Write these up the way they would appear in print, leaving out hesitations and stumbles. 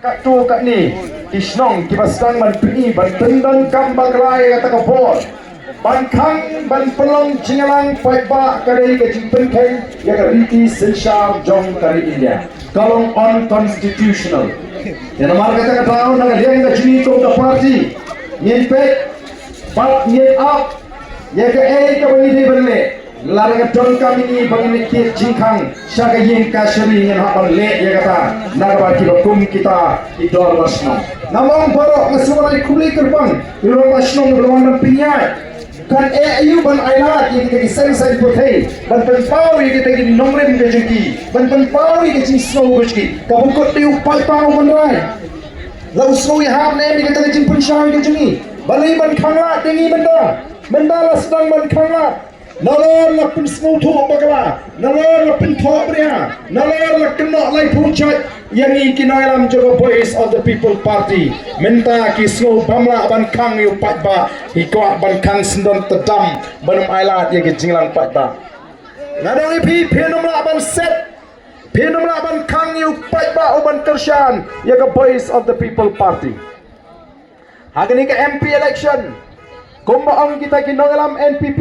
kat tu kat ni isnong kibasang man pini ban tendang kam baglai kata kapor ban khang ban pelong jingalang pai ba kari ke jimpen keng ya riti sensar jong kari India kalong unconstitutional ya namar kata kata na liang ka jini ko the party yen pe bat yen up ya ke ka bani banle lara ka don kami ni bangin ki jingkhang syaga yin ka shari ngan haban le ya kata narba ki bakum kita idor basno namong baro masurai khuli kerbang iro basno lawan pinyai kan ayu ban ailat yang kita sen sen pothei ban ban pau yang kita di nomrem ke jeki ban ban pau yang kita snow jeki ka bukot ti upai pau ban rai lau snow ya ham ne mi kita jin pun shau ke jeni balai ban khangla dengi benda la sedang ban khangla nalor la pun snow thu bagla nalor la pun tho bria nalor la kena lai pun chat yang ini kinoilam jogo voice of the people party minta ki snow bamla ban khang yu pat ba ikwa ban khang sindon tedam banum ailat ye ki jinglang pat ba ngadong ipi phenomla ban set phenomla ban khang yu pat ba uban kershan ye ka voice of the people party hagani ka MP election kumbaong kita kinoilam NPP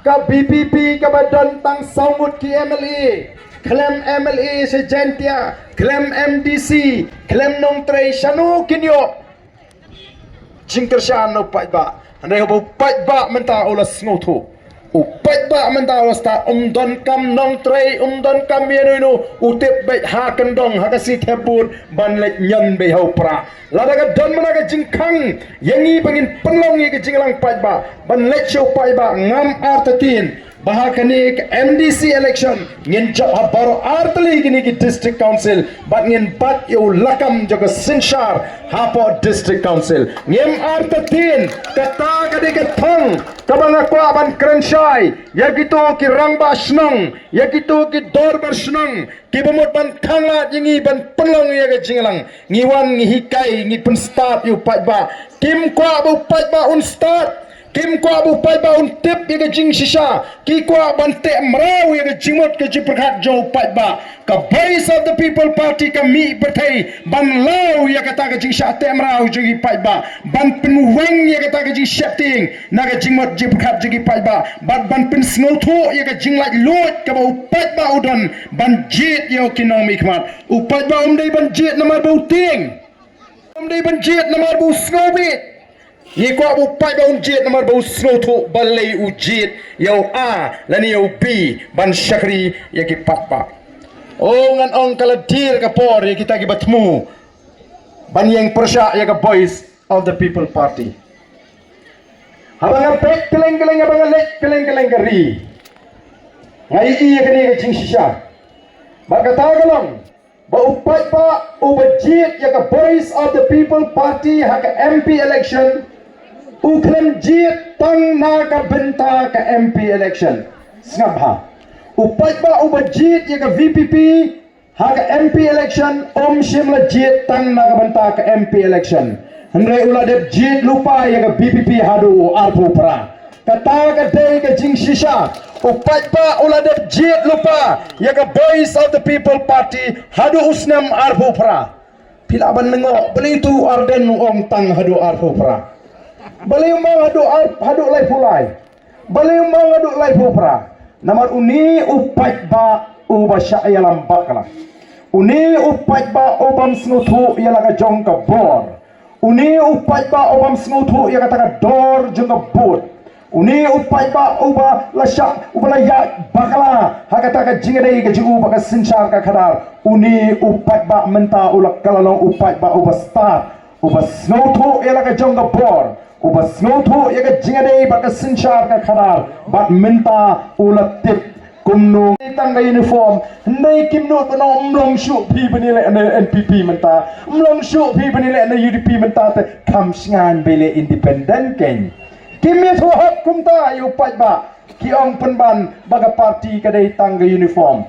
ka BPP ka badan tang saumut ki MLA klaim MLA sejentia klaim MDC klaim nong trei shanu kinyo jingker shan no pai ba andai ho pai ba menta ola snotho u pai ba menta ola sta don kam nong trei don kam yenu utip bai ha kendong ha ka si thebut ban le nyan be ho pra lada ka don mana ka jingkhang yangi bangin penlong ye ka jinglang pai ba ban le show pai ba ngam artatin bahakani MDC election ngin jab baro artli gini ki district council bat ngin bat yo lakam jaga sinshar hapo district council ngem artatin kata kadi kathang kabanga kwa ban krenshai yagito ki rangba snong yagito ki dorbar snong ki bamot ban khangla jingi ban penglong ya ga jinglang ngiwan ngi hikai ngi pun start yu pat ba kim kwa bu pat ba un start kim kwa bu pai ba un tip ye jing shisha ki kwa ban te mrau ye jingmot ke ji prakhat jo pai ba ka voice of the people party ka mi bathai ban lau ye kata ke jing sha te mrau ji pai ba ban pin wang ye kata ke ji setting na ke jingmot ji prakhat ji pai ba ban pin snow tho ye ke jing lai lot ka ba pai ba udan ban jit ye economic mat u pai ba dei ban jit namar bu ting dei ban jit namar bu snow bit ye kwa bu pai ba unjit namar ba snow tho balai ujit yau a lani yau b ban syakri ye ki pat ba ngan ong kala dir ka por ye kita ki batmu ban yang persya ye ka voice of the people party habang pek keleng abang lek keleng kari ngai ye ka ni ka jing shisha ba kata galong ba upai pa ubajit ye ka voice of the people party ha ka MP election uklam jit tang na ka benta ka MP election snabha upai pa ubajit ye ka VPP ha ka MP election shimla jit tang na ka benta ka MP election andre ula dep jit lupa ye ka VPP hadu arpu pra kata ka dei ka jing shisha upai pa ula dep jit lupa ye ka voice of the people party hadu usnam arpu pra pila ban nengo beli tu arden ong tang hadu arpu pra bali mau hadu lai pulai bali mau hadu lai pupra namar uni upai ba uba syayalam bakala uni upai ba obam snuthu yala ka jong ka bor uni upai ba obam snuthu ya kata ka dor jong ka bot uni upai ba uba lasha uba ya bakala hakata ka jingade ka jiu ba ka sinchar ka khadar uni upai ba menta ulak kalalong upai ba uba start uba snuthu yala ka jong ka bor uba snotho ye ka jingade ba ka sinchar ka khadar bat minta ulat tip kumno tang ka uniform ndai kimno bano mlong shu phi banile NPP minta mlong shu phi banile na UDP minta te kam sngan bele independent ken kimye tho hak kumta yu pai ba ki ong penban baga party ka dei tang ka uniform